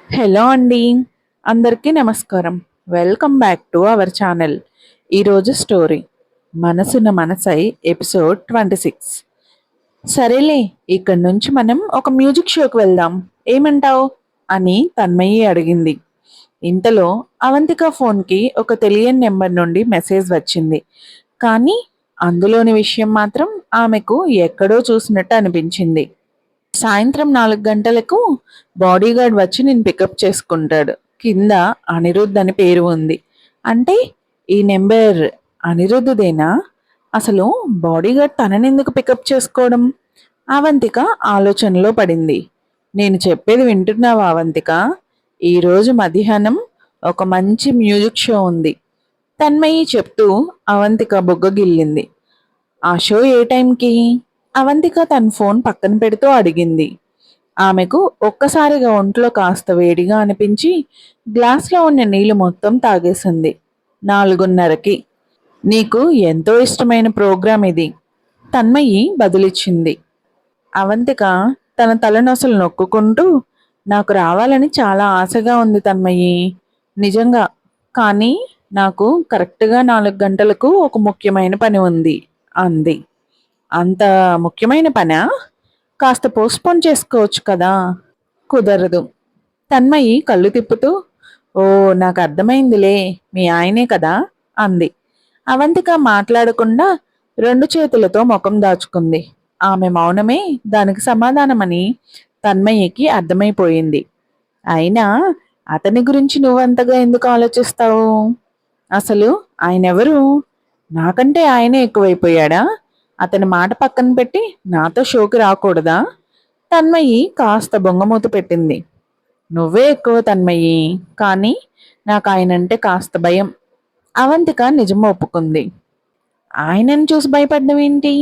Hello అండి, అందరికీ నమస్కారం. Welcome back to our channel. ఈరోజు స్టోరీ మనసున మనసై ఎపిసోడ్ 26. సరేలే, ఇక్కడి నుంచి మనం ఒక మ్యూజిక్ షోకి వెళ్దాం, ఏమంటావు అని తన్మయి అడిగింది. ఇంతలో అవంతిక ఫోన్కి ఒక తెలియని నెంబర్ నుండి మెసేజ్ వచ్చింది. కానీ అందులోని విషయం మాత్రం ఆమెకు ఎక్కడో చూసినట్టు అనిపించింది. సాయంత్రం 4 గంటలకు బాడీగార్డ్ వచ్చి నేను పికప్ చేసుకుంటాడు. కింద అనిరుద్ధ్ అని పేరు ఉంది. అంటే ఈ నెంబర్ అనిరుద్ధదేనా? అసలు బాడీగార్డ్ తననెందుకు పికప్ చేసుకోవడం? అవంతిక ఆలోచనలో పడింది. నేను చెప్పేది వింటున్నావా అవంతిక? ఈరోజు మధ్యాహ్నం ఒక మంచి మ్యూజిక్ షో ఉంది, తన్మయి చెప్తూ అవంతిక బుగ్గగిల్లింది. ఆ షో ఏ టైంకి? అవంతిక తన ఫోన్ పక్కన పెడుతూ అడిగింది. ఆమెకు ఒక్కసారిగా ఒంట్లో కాస్త వేడిగా అనిపించి గ్లాస్లో ఉన్న నీళ్లు మొత్తం తాగేసింది. 4:30కి. నీకు ఎంతో ఇష్టమైన ప్రోగ్రాం ఇది, తన్మయి బదులిచ్చింది. అవంతిక తన తలనొసలు నొక్కుకుంటూ, నాకు రావాలని చాలా ఆశగా ఉంది తన్మయి, నిజంగా. కానీ నాకు కరెక్ట్గా 4 గంటలకు ఒక ముఖ్యమైన పని ఉంది అంది. అంత ముఖ్యమైన పనా? కాస్త పోస్ట్పోన్ చేసుకోవచ్చు కదా? కుదరదు. తన్మయి కళ్ళు తిప్పుతూ, ఓ, నాకు అర్థమైందిలే, మీ ఆయనే కదా అంది. అవంతిక మాట్లాడకుండా 2 చేతులతో ముఖం దాచుకుంది. ఆమె మౌనమే దానికి సమాధానమని తన్మయ్యకి అర్థమైపోయింది. అయినా అతని గురించి నువ్వంతగా ఎందుకు ఆలోచిస్తావు? అసలు ఆయనెవరు? నాకంటే ఆయనే ఎక్కువైపోయాడా? అతని మాట పక్కన పెట్టి నాతో షోకి రాకూడదా? తన్మయి కాస్త బొంగమూత పెట్టింది. నువ్వే ఎక్కువ తన్మయి, కానీ నాకు ఆయనంటే కాస్త భయం. అవంతిక నిజం ఒప్పుకుంది. ఆయనను చూసి భయపడ్డం ఏంటి?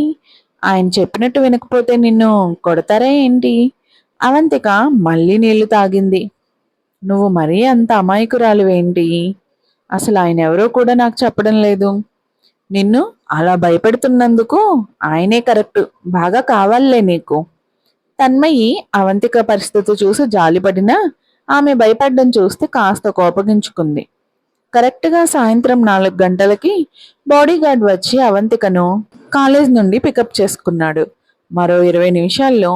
ఆయన చెప్పినట్టు వినకపోతే నిన్ను కొడతారా ఏంటి? అవంతిక మళ్ళీ నీళ్లు తాగింది. నువ్వు మరీ అంత అమాయకురాలివేంటి? అసలు ఆయన ఎవరో కూడా నాకు చెప్పడం లేదు. నిన్ను అలా భయపెడుతున్నందుకు ఆయనే కరెక్ట్, బాగా కావాలే నీకు. తన్మయి అవంతిక పరిస్థితి చూసి జాలిపడినా ఆమె భయపడ్డం చూస్తే కాస్త కోపగించుకుంది. కరెక్ట్గా సాయంత్రం 4 గంటలకి బాడీగార్డ్ వచ్చి అవంతికను కాలేజ్ నుండి పికప్ చేసుకున్నాడు. మరో 20 నిమిషాల్లో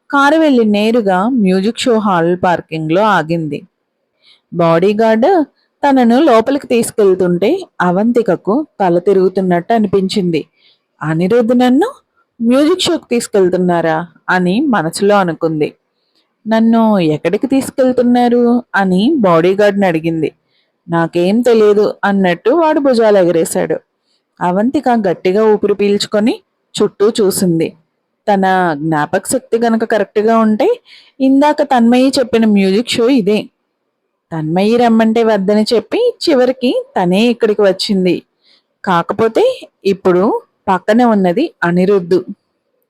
కారు వెళ్లి నేరుగా మ్యూజిక్ షో హాల్ పార్కింగ్లో ఆగింది. బాడీగార్డ్ తనను లోపలికి తీసుకెళ్తుంటే అవంతికకు తల తిరుగుతున్నట్టు అనిపించింది. అనిరుద్ధ్ నన్ను మ్యూజిక్ షోకి తీసుకెళ్తున్నారా అని మనసులో అనుకుంది. నన్ను ఎక్కడికి తీసుకెళ్తున్నారు అని బాడీగార్డ్ని అడిగింది. నాకేం తెలియదు అన్నట్టు వాడు భుజాలు ఎగరేశాడు. అవంతిక గట్టిగా ఊపిరి పీల్చుకొని చుట్టూ చూసింది. తన జ్ఞాపక శక్తి గనక కరెక్ట్గా ఉంటే ఇందాక తన్మయి చెప్పిన మ్యూజిక్ షో ఇదే. తన్మయి రమ్మంటే వద్దని చెప్పి చివరికి తనే ఇక్కడికి వచ్చింది. కాకపోతే ఇప్పుడు పక్కనే ఉన్నది అనిరుద్ధు.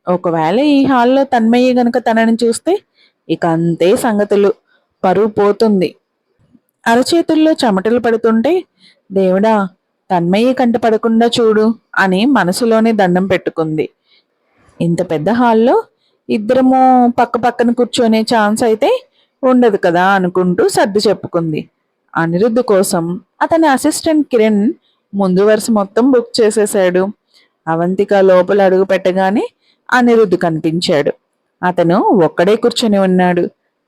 ఒకవేళ ఈ హాల్లో తన్మయి గనక తనని చూస్తే ఇక అంతే సంగతులు, పరువు పోతుంది. అరచేతుల్లో చెమటలు పడుతుంటే దేవుడా, తన్మయి కంట పడకుండా చూడు అని మనసులోనే దండం పెట్టుకుంది. ఇంత పెద్ద హాల్లో ఇద్దరము పక్క పక్కన కూర్చొనే ఛాన్స్ అయితే ఉండదు కదా అనుకుంటూ సర్ది చెప్పుకుంది. అనిరుద్ధ్ కోసం అతని అసిస్టెంట్ కిరణ్ ముందు వరుస మొత్తం బుక్ చేసేశాడు. అవంతిక లోపల అడుగు పెట్టగానే అనిరుద్ధ్ కనిపించాడు. అతను ఒక్కడే కూర్చొని ఉన్నాడు.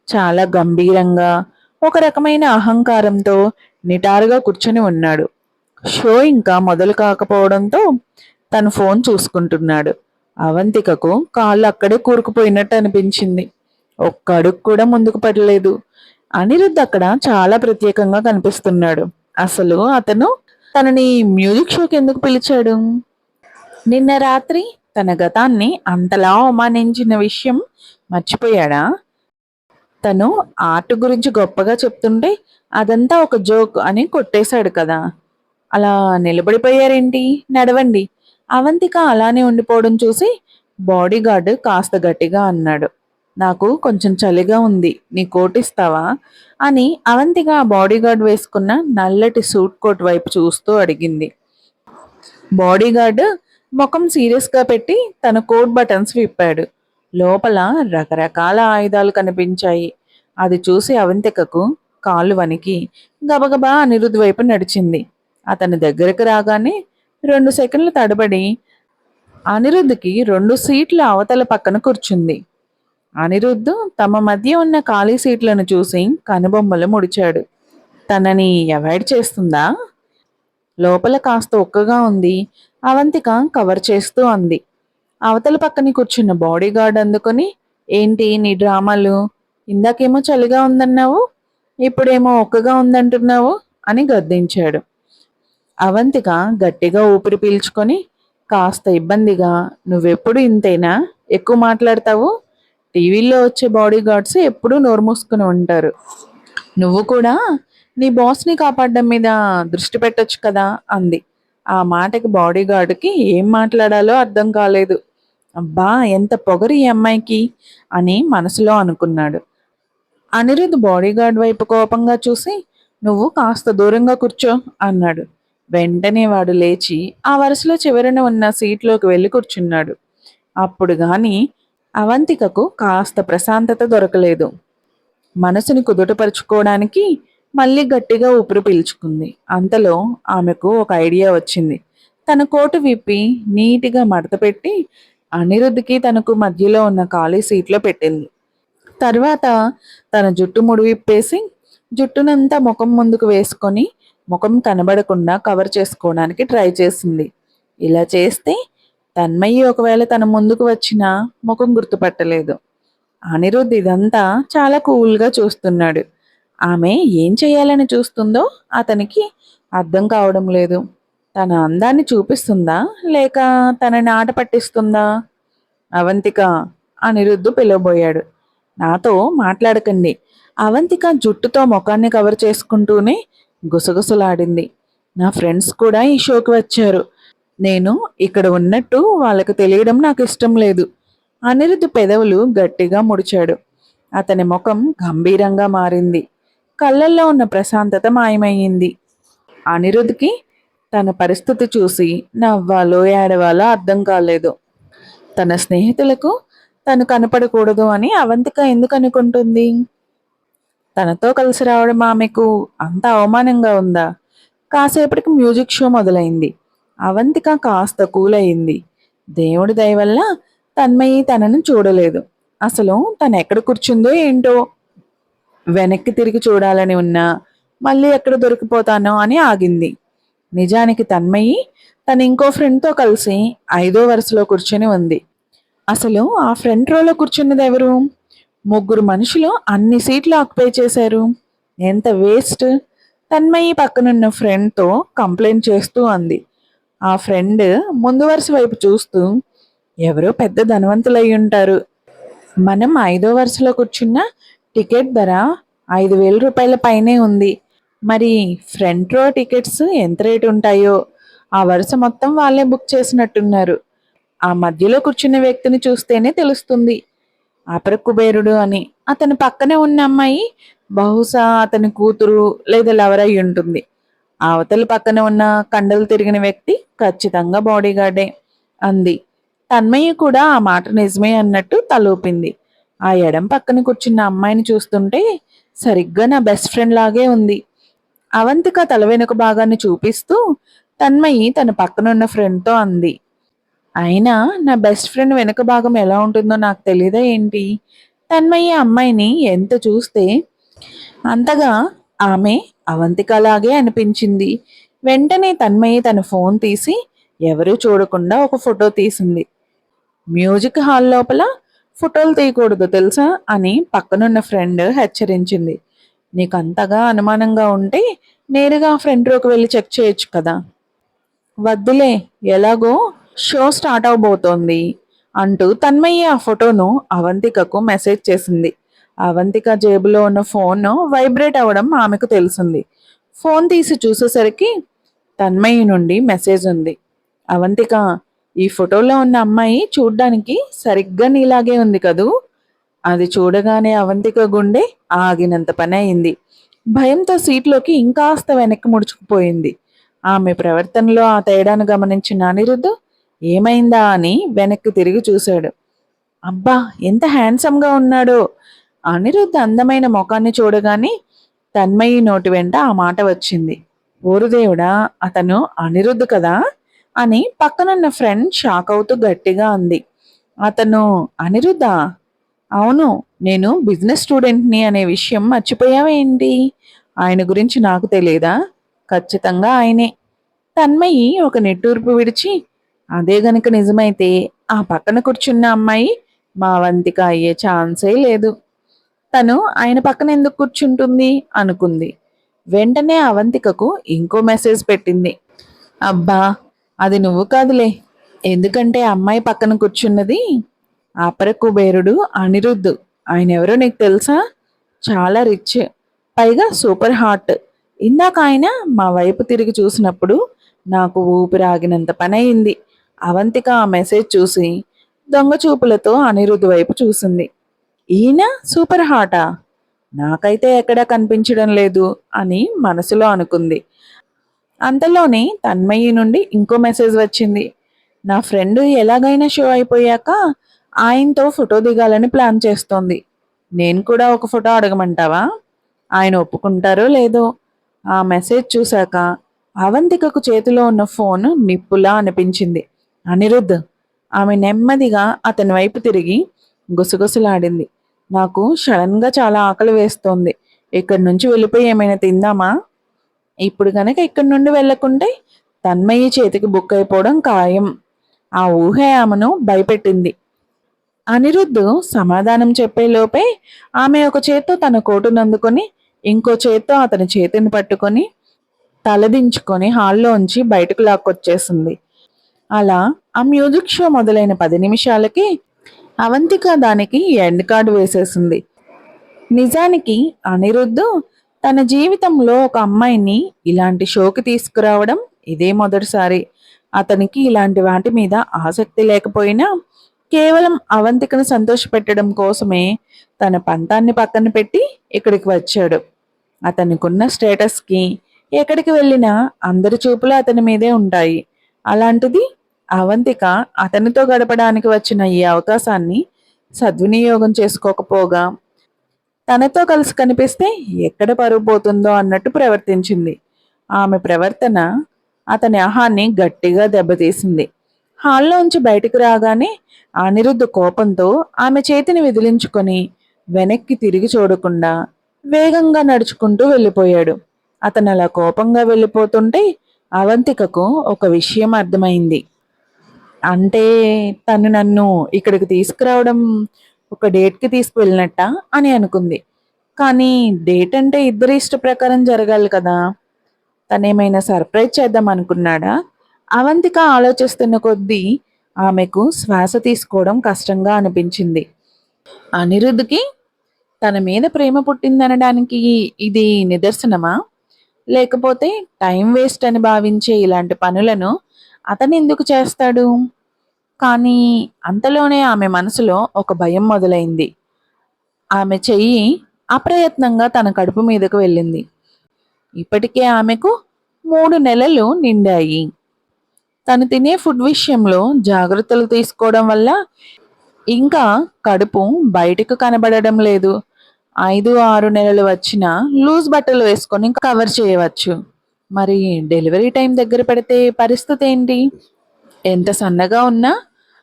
చాలా గంభీరంగా, ఒక రకమైన అహంకారంతో నిటారుగా కూర్చొని ఉన్నాడు. షో ఇంకా మొదలు కాకపోవడంతో తను ఫోన్ చూసుకుంటున్నాడు. అవంతికకు కాళ్ళు అక్కడే కూరుకుపోయినట్టు అనిపించింది. ఒక్క అడుగు కూడా ముందుకు పడలేదు. అనిరుద్ధ్ అక్కడ చాలా ప్రత్యేకంగా కనిపిస్తున్నాడు. అసలు అతను తనని మ్యూజిక్ షోకి ఎందుకు పిలిచాడు? నిన్న రాత్రి తన గతాన్ని అంతలా అవమానించిన విషయం మర్చిపోయాడా? తను ఆర్ట్ గురించి గొప్పగా చెప్తుంటే అదంతా ఒక జోక్ అని కొట్టేశాడు కదా. అలా నిలబడిపోయారేంటి? నడవండి. అవంతిక అలానే ఉండిపోవడం చూసి బాడీగార్డ్ కాస్త గట్టిగా అన్నాడు. నాకు కొంచెం చలిగా ఉంది, నీ కోట్ ఇస్తావా అని అవంతిక ఆ బాడీగార్డ్ వేసుకున్న నల్లటి సూట్ కోట్ వైపు చూస్తూ అడిగింది. బాడీగార్డ్ ముఖం సీరియస్గా పెట్టి తన కోట్ బటన్స్ విప్పాడు. లోపల రకరకాల ఆయుధాలు కనిపించాయి. అది చూసి అవంతికకు కాళ్ళు వణికి గబగబా అనిరుద్ధ్ వైపు నడిచింది. అతని దగ్గరకు రాగానే 2 సెకండ్లు తడబడి అనిరుద్ధ్కి 2 సీట్ల అవతల పక్కన కూర్చుంది. అనిరుద్ధ్ తమ మధ్య ఉన్న ఖాళీ సీట్లను చూసి కనుబొమ్మలు ముడిచాడు. తనని అవాయిడ్ చేస్తుందా? లోపల కాస్త ఒక్కగా ఉంది. అవంతిక కవర్ చేస్తూ అంది. అవతల పక్కని కూర్చున్న బాడీగార్డ్ అందుకొని, ఏంటి నీ డ్రామాలు? ఇందాకేమో చలిగా ఉందన్నావు, ఇప్పుడేమో ఒక్కగా ఉందంటున్నావు అని గద్దించాడు. అవంతిక గట్టిగా ఊపిరి పీల్చుకొని, కాస్త ఇబ్బందిగా, నువ్వెప్పుడు ఇంతేనా? ఎక్కువ మాట్లాడతావు? టీవీల్లో వచ్చే బాడీగార్డ్స్ ఎప్పుడూ నోరు మూసుకుని ఉంటారు. నువ్వు కూడా నీ బాస్ని కాపాడడం మీద దృష్టి పెట్టొచ్చు కదా అంది. ఆ మాటకి బాడీగార్డుకి ఏం మాట్లాడాలో అర్థం కాలేదు. అబ్బా, ఎంత పొగరు ఈ అమ్మాయికి అని మనసులో అనుకున్నాడు. అనిరుద్ధ్ బాడీగార్డ్ వైపు కోపంగా చూసి, నువ్వు కాస్త దూరంగా కూర్చో అన్నాడు. వెంటనే వాడు లేచి ఆ వరుసలో చివరన ఉన్న సీట్లోకి వెళ్ళి కూర్చున్నాడు. అప్పుడు గాని అవంతికకు కాస్త ప్రశాంతత దొరకలేదు. మనసుని కుదుటపరుచుకోవడానికి మళ్ళీ గట్టిగా ఊపిరి పీల్చుకుంది. అంతలో ఆమెకు ఒక ఐడియా వచ్చింది. తన కోటు విప్పి నీటిగా మడతపెట్టి అనిరుద్ధ్కి తనకు మధ్యలో ఉన్న ఖాళీ సీట్లో పెట్టింది. తర్వాత తన జుట్టు ముడివిప్పేసి జుట్టునంతా ముఖం ముందుకు వేసుకొని ముఖం కనబడకుండా కవర్ చేసుకోవడానికి ట్రై చేసింది. ఇలా చేస్తే తన్మయ్యి ఒకవేళ తన ముందుకు వచ్చినా ముఖం గుర్తుపట్టలేదు. అనిరుద్ధ్ ఇదంతా చాలా కూల్గా చూస్తున్నాడు. ఆమె ఏం చేయాలని చూస్తుందో అతనికి అర్థం కావడం లేదు. తన అందాన్ని చూపిస్తుందా లేక తనని ఆట పట్టిస్తుందా? అవంతిక, అనిరుద్ధ్ పిలవబోయాడు. నాతో మాట్లాడకండి. అవంతిక జుట్టుతో ముఖాన్ని కవర్ చేసుకుంటూనే గుసగుసలాడింది. నా ఫ్రెండ్స్ కూడా ఈ షోకి వచ్చారు. నేను ఇక్కడ ఉన్నట్టు వాళ్ళకు తెలియడం నాకు ఇష్టం లేదు. అనిరుద్ధ్ పెదవులు గట్టిగా ముడిచాడు. అతని ముఖం గంభీరంగా మారింది. కళ్ళల్లో ఉన్న ప్రశాంతత మాయమయ్యింది. అనిరుద్ధ్కి తన పరిస్థితి చూసి నవ్వాలో ఏడవాలో అర్థం కాలేదు. తన స్నేహితులకు తను కనపడకూడదు అని అవంతిక ఎందుకు అనుకుంటుంది? తనతో కలిసి రావడం ఆమెకు అంత అవమానంగా ఉందా? కాసేపటికి మ్యూజిక్ షో మొదలైంది. అవంతిక కాస్త కూల్ అయింది. దేవుడి దయ వల్ల తన్మయి తనను చూడలేదు. అసలు తను ఎక్కడ కూర్చుందో ఏంటో. వెనక్కి తిరిగి చూడాలని ఉన్నా మళ్ళీ ఎక్కడ దొరికిపోతానో అని ఆగింది. నిజానికి తన్మయి తన ఇంకో ఫ్రెండ్తో కలిసి 5వ వరుసలో కూర్చొని ఉంది. అసలు ఆ ఫ్రంట్ రోలో కూర్చున్నది ఎవరు? 3 మనుషులు అన్ని సీట్లు ఆక్యుపై చేశారు. ఎంత వేస్ట్! తన్మయి పక్కనున్న ఫ్రెండ్తో కంప్లైంట్ చేస్తూ అంది. ఆ ఫ్రెండ్ ముందు వరుస వైపు చూస్తూ, ఎవరో పెద్ద ధనవంతులై ఉంటారు. మనం 5వ వరుసలో కూర్చున్న టికెట్ ధర 5,000 రూపాయల పైనే ఉంది. మరి ఫ్రంట్ రో టికెట్స్ ఎంత రేటు ఉంటాయో? ఆ వరుస మొత్తం వాళ్ళే బుక్ చేసినట్టున్నారు. ఆ మధ్యలో కూర్చున్న వ్యక్తిని చూస్తేనే తెలుస్తుంది అపర కుబేరుడు అని. అతని పక్కనే ఉన్న అమ్మాయి బహుశా అతని కూతురు లేదా లవర్ అయి ఉంటుంది. అవతల పక్కన ఉన్న కండలు తిరిగిన వ్యక్తి ఖచ్చితంగా బాడీగార్డే అంది. తన్మయ్య కూడా ఆ మాట నిజమే అన్నట్టు తలూపింది. ఆ ఎడం పక్కన కూర్చున్న అమ్మాయిని చూస్తుంటే సరిగ్గా నా బెస్ట్ ఫ్రెండ్ లాగే ఉంది. అవంతిక తల వెనుక భాగాన్ని చూపిస్తూ తన్మయి తన పక్కనున్న ఫ్రెండ్తో అంది. అయినా నా బెస్ట్ ఫ్రెండ్ వెనుక భాగం ఎలా ఉంటుందో నాకు తెలీదా ఏంటి? తన్మయ్య అమ్మాయిని ఎంత చూస్తే అంతగా ఆమె అవంతికలాగే అనిపించింది. వెంటనే తన్మయ్య తన ఫోన్ తీసి ఎవరూ చూడకుండా ఒక ఫోటో తీసింది. మ్యూజిక్ హాల్ లోపల ఫోటోలు తీయకూడదు తెలుసా అని పక్కనున్న ఫ్రెండ్ హెచ్చరించింది. నీకు అంతగా అనుమానంగా ఉంటే నేరుగా ఫ్రంట్ రోకి వెళ్ళి చెక్ చేయొచ్చు కదా. వద్దులే, ఎలాగో షో స్టార్ట్ అవబోతోంది అంటూ తన్మయ్య ఆ ఫోటోను అవంతికకు మెసేజ్ చేసింది. అవంతిక జేబులో ఉన్న ఫోన్ వైబ్రేట్ అవ్వడం ఆమెకు తెలిసింది. ఫోన్ తీసి చూసేసరికి తన్మయ్య నుండి మెసేజ్ ఉంది. అవంతిక, ఈ ఫోటోలో ఉన్న అమ్మాయి చూడ్డానికి సరిగ్గా నీలాగే ఉంది కదూ? అది చూడగానే అవంతిక గుండె ఆగినంత పని అయింది. భయంతో సీట్లోకి ఇంకాస్త వెనక్కి ముడుచుకుపోయింది. ఆమె ప్రవర్తనలో ఆ తేడాను గమనించిన అనిరుద్ధ్ ఏమైందా అని వెనక్కి తిరిగి చూశాడు. అబ్బా, ఎంత హ్యాండ్సమ్గా ఉన్నాడో అనిరుద్ధ్ అందమైన ముఖాన్ని చూడగానే తన్మయి నోటి వెంట ఆ మాట వచ్చింది. ఓరుదేవుడా, అతను అనిరుద్ధ్ కదా అని పక్కనున్న ఫ్రెండ్ షాక్ అవుతూ గట్టిగా అంది. అతను అనిరుద్ధా? అవును, నేను బిజినెస్ స్టూడెంట్ని అనే విషయం మర్చిపోయావేంటి? ఆయన గురించి నాకు తెలియదా? ఖచ్చితంగా ఆయనే. తన్మయి ఒక నిట్టూర్పు విడిచి, అదే గనుక నిజమైతే ఆ పక్కన కూర్చున్న అమ్మాయి మా అవంతిక అయ్యే ఛాన్సే లేదు. తను ఆయన పక్కన ఎందుకు కూర్చుంటుంది అనుకుంది. వెంటనే అవంతికకు ఇంకో మెసేజ్ పెట్టింది. అబ్బా, అది నువ్వు కాదులే. ఎందుకంటే అమ్మాయి పక్కన కూర్చున్నది అపర కుబేరుడు అనిరుద్ధ్. ఆయన ఎవరో నీకు తెలుసా? చాలా రిచ్, పైగా సూపర్ హాట్. ఇందాక ఆయన మా వైపు తిరిగి చూసినప్పుడు నాకు ఊపిరాగినంత పని అయింది. అవంతిక ఆ మెసేజ్ చూసి దొంగ చూపులతో అనిరుద్ధ్ వైపు చూసింది. ఈయన సూపర్ హాటా? నాకైతే ఎక్కడా కనిపించడం లేదు అని మనసులో అనుకుంది. అంతలోనే తన్మయి నుండి ఇంకో మెసేజ్ వచ్చింది. నా ఫ్రెండ్ ఎలాగైనా షో అయిపోయాక ఆయనతో ఫోటో దిగాలని ప్లాన్ చేస్తోంది. నేను కూడా ఒక ఫోటో అడగమంటావా? ఆయన ఒప్పుకుంటారో లేదో. ఆ మెసేజ్ చూశాక అవంతికకు చేతిలో ఉన్న ఫోన్ నిప్పులా అనిపించింది. అనిరుద్ధ్. ఆమె నెమ్మదిగా అతని వైపు తిరిగి గుసగుసలాడింది. నాకు సడన్గా చాలా ఆకలి వేస్తోంది. ఇక్కడి నుంచి వెళ్ళిపోయి ఏమైనా తిందామా? ఇప్పుడు గనక ఇక్కడి నుండి వెళ్ళకుంటే తన్మయి చేతికి బుక్ అయిపోవడం ఖాయం. ఆ ఊహే ఆమెను భయపెట్టింది. అనిరుద్ధ్ సమాధానం చెప్పేలోపే ఆమె ఒక చేత్తో తన కోటును అందుకొని ఇంకో చేత్తో అతని చేతిని పట్టుకొని తలదించుకొని హాల్లోంచి బయటకు లాక్కొచ్చేసింది. అలా ఆ మ్యూజిక్ షో మొదలైన 10 నిమిషాలకి అవంతిక దానికి ఎండ్ కార్డు వేసేసింది. నిజానికి అనిరుద్ధ్ తన జీవితంలో ఒక అమ్మాయిని ఇలాంటి షోకి తీసుకురావడం ఇదే మొదటిసారి. అతనికి ఇలాంటి వాటి మీద ఆసక్తి లేకపోయినా కేవలం అవంతికను సంతోషపెట్టడం కోసమే తన పంతాన్ని పక్కన పెట్టి ఇక్కడికి వచ్చాడు. అతనికున్న స్టేటస్కి ఎక్కడికి వెళ్ళినా అందరి చూపులు అతని మీదే ఉంటాయి. అలాంటిది అవంతిక అతనితో గడపడానికి వచ్చిన ఈ అవకాశాన్ని సద్వినియోగం చేసుకోకపోగా తనతో కలిసి కనిపిస్తే ఎక్కడ పరువు పోతుందో అన్నట్టు ప్రవర్తించింది. ఆమె ప్రవర్తన అతని అహాన్ని గట్టిగా దెబ్బతీసింది. హాల్లోంచి బయటికి రాగానే అనిరుద్ధ్ కోపంతో ఆమె చేతిని విదిలించుకొని వెనక్కి తిరిగి చూడకుండా వేగంగా నడుచుకుంటూ వెళ్ళిపోయాడు. అతను అలా కోపంగా వెళ్ళిపోతుంటే అవంతికకు ఒక విషయం అర్థమైంది. అంటే తను నన్ను ఇక్కడికి తీసుకురావడం ఒక డేట్కి తీసుకువెళ్ళినట్ట అని అనుకుంది. కానీ డేట్ అంటే ఇద్దరి ఇష్ట ప్రకారం జరగాలి కదా. తనేమైనా సర్ప్రైజ్ చేద్దాం అనుకున్నాడా? అవంతిక ఆలోచిస్తున్న కొద్దీ ఆమెకు శ్వాస తీసుకోవడం కష్టంగా అనిపించింది. అనిరుద్ధ్కి తన మీద ప్రేమ పుట్టిందనడానికి ఇది నిదర్శనమా? లేకపోతే టైం వేస్ట్ అని భావించే ఇలాంటి పనులను అతను ఎందుకు చేస్తాడు? కానీ అంతలోనే ఆమె మనసులో ఒక భయం మొదలైంది. ఆమె చెయ్యి అప్రయత్నంగా తన కడుపు మీదకు వెళ్ళింది. ఇప్పటికే ఆమెకు 3 నెలలు నిండాయి. తను తినే ఫుడ్ విషయంలో జాగ్రత్తలు తీసుకోవడం వల్ల ఇంకా కడుపు బయటకు కనబడడం లేదు. 5-6 నెలలు వచ్చినా లూజ్ బట్టలు వేసుకొని కవర్ చేయవచ్చు. మరి డెలివరీ టైం దగ్గర పడితే పరిస్థితి ఏంటి? ఎంత సన్నగా ఉన్నా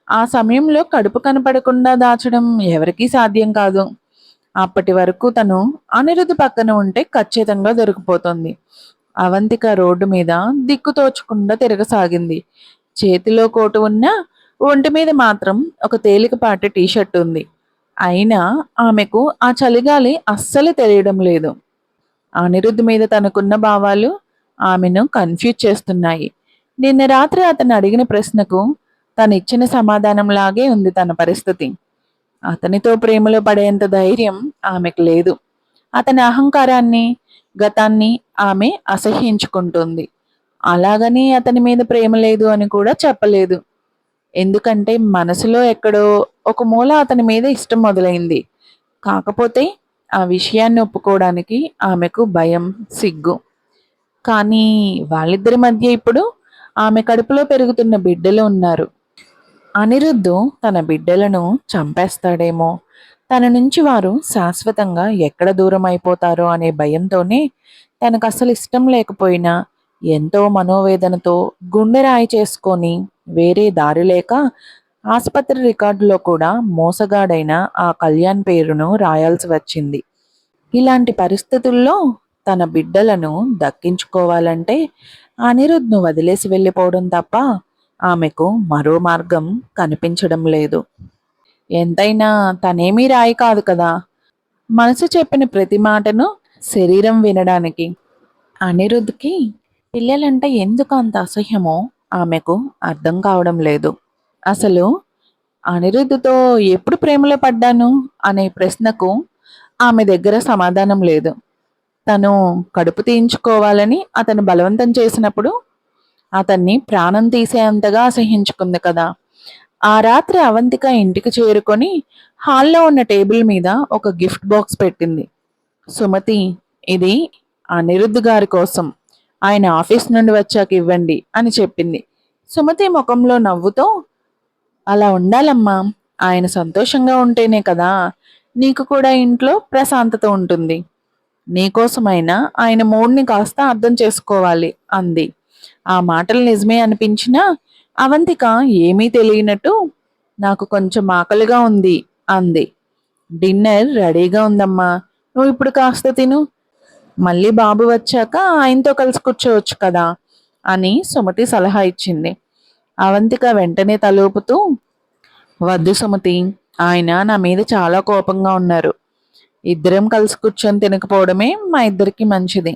ఆ సమయంలో కడుపు కనపడకుండా దాచడం ఎవరికీ సాధ్యం కాదు. అప్పటి వరకు తను అనిరుద్ధ్ పక్కన ఉంటే ఖచ్చితంగా దొరికిపోతుంది. అవంతిక రోడ్డు మీద దిక్కుతోచకుండా తిరగసాగింది. చేతిలో కోటు ఉన్నా ఒంటి మీద మాత్రం ఒక తేలికపాటి టీషర్ట్ ఉంది. అయినా ఆమెకు ఆ చలిగాలి అస్సలు తెలియడం లేదు. అనిరుద్ధ్ మీద తనకున్న భావాలు ఆమెను కన్ఫ్యూజ్ చేస్తున్నాయి. నిన్న రాత్రి అతను అడిగిన ప్రశ్నకు తను ఇచ్చిన సమాధానంలాగే ఉంది తన పరిస్థితి. అతనితో ప్రేమలో పడేంత ధైర్యం ఆమెకు లేదు. అతని అహంకారాన్ని, గతాన్ని ఆమె అసహ్యించుకుంటుంది. అలాగని అతని మీద ప్రేమ లేదు అని కూడా చెప్పలేదు. ఎందుకంటే మనసులో ఎక్కడో ఒక మూల అతని మీద ఇష్టం మొదలైంది. కాకపోతే ఆ విషయాన్ని ఒప్పుకోవడానికి ఆమెకు భయం, సిగ్గు. కానీ వాళ్ళిద్దరి మధ్య ఇప్పుడు ఆమె కడుపులో పెరుగుతున్న బిడ్డలు ఉన్నారు. అనిరుద్ధు తన బిడ్డలను చంపేస్తాడేమో, తన నుంచి వారు శాశ్వతంగా ఎక్కడ దూరం అయిపోతారో అనే భయంతోనే తనకు అసలు ఇష్టం లేకపోయినా ఎంతో మనోవేదనతో గుండె రాయి చేసుకొని వేరే దారి లేక ఆసుపత్రి రికార్డులో కూడా మోసగాడైన ఆ కళ్యాణ్ పేరును రాయాల్సి వచ్చింది. ఇలాంటి పరిస్థితుల్లో తన బిడ్డలను దక్కించుకోవాలంటే అనిరుద్ను వదిలేసి వెళ్ళిపోవడం తప్ప ఆమెకు మరో మార్గం కనిపించడం లేదు. ఎంతైనా తనేమీ రాయి కాదు కదా. మనసు చెప్పిన ప్రతి మాటను శరీరం వినడానికి. అనిరుద్ధ్కి పిల్లలంటే ఎందుకు అంత అసహ్యమో ఆమెకు అర్థం కావడం లేదు. అసలు అనిరుద్ధ్తో ఎప్పుడు ప్రేమలో పడ్డాను అనే ప్రశ్నకు ఆమె దగ్గర సమాధానం లేదు. తను కడుపు తీయించుకోవాలని అతను బలవంతం చేసినప్పుడు అతన్ని ప్రాణం తీసేంతగా అసహించుకుంది కదా. ఆ రాత్రి అవంతిక ఇంటికి చేరుకొని హాల్లో ఉన్న టేబుల్ మీద ఒక గిఫ్ట్ బాక్స్ పెట్టింది. సుమతి, ఇది అనిరుద్ధ్ గారి కోసం, ఆయన ఆఫీస్ నుండి వచ్చాక ఇవ్వండి అని చెప్పింది. సుమతి ముఖంలో నవ్వుతో, అలా ఉండాలమ్మా, ఆయన సంతోషంగా ఉంటేనే కదా నీకు కూడా ఇంట్లో ప్రశాంతత ఉంటుంది. నీకోసమైనా ఆయన మూడ్ని కాస్త అర్థం చేసుకోవాలి అంది. ఆ మాటలు నిజమే అనిపించినా అవంతిక ఏమీ తెలియనట్టు, నాకు కొంచెం ఆకలిగా ఉంది అంది. డిన్నర్ రెడీగా ఉందమ్మా, నువ్వు ఇప్పుడు కాస్త తిను, మళ్ళీ బాబు వచ్చాక ఆయనతో కలిసి కూర్చోవచ్చు కదా అని సుమతి సలహా ఇచ్చింది. అవంతిక వెంటనే తలూపుతూ, వద్దు సుమతి, ఆయన నా మీద చాలా కోపంగా ఉన్నారు. ఇద్దరం కలిసి కూర్చొని తినకపోవడమే మా ఇద్దరికి మంచిది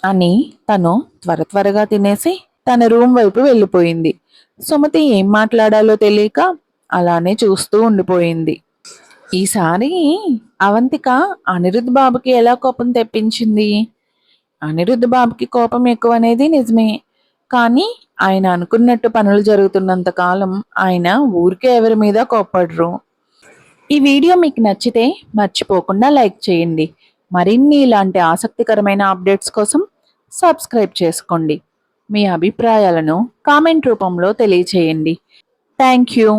అని తను త్వరగా తినేసి తన రూమ్ వైపు వెళ్ళిపోయింది. సుమతి ఏం మాట్లాడాలో తెలియక అలానే చూస్తూ ఉండిపోయింది. ఈసారి అవంతిక అనిరుద్ధ్ బాబుకి ఎలా కోపం తెప్పించింది? అనిరుద్ధ్ బాబుకి కోపం ఎక్కువ అనేది నిజమే, కానీ ఆయన అనుకున్నట్టు పనులు జరుగుతున్నంత కాలం ఆయన ఊరికే ఎవరి మీద కోప్పడరు. ఈ వీడియో మీకు నచ్చితే మర్చిపోకుండా లైక్ చేయండి. మరిన్ని ఇలాంటి ఆసక్తికరమైన అప్డేట్స్ కోసం సబ్స్క్రైబ్ చేసుకోండి. మీ అభిప్రాయాలను కామెంట్ రూపంలో తెలియచేయండి. Thank you.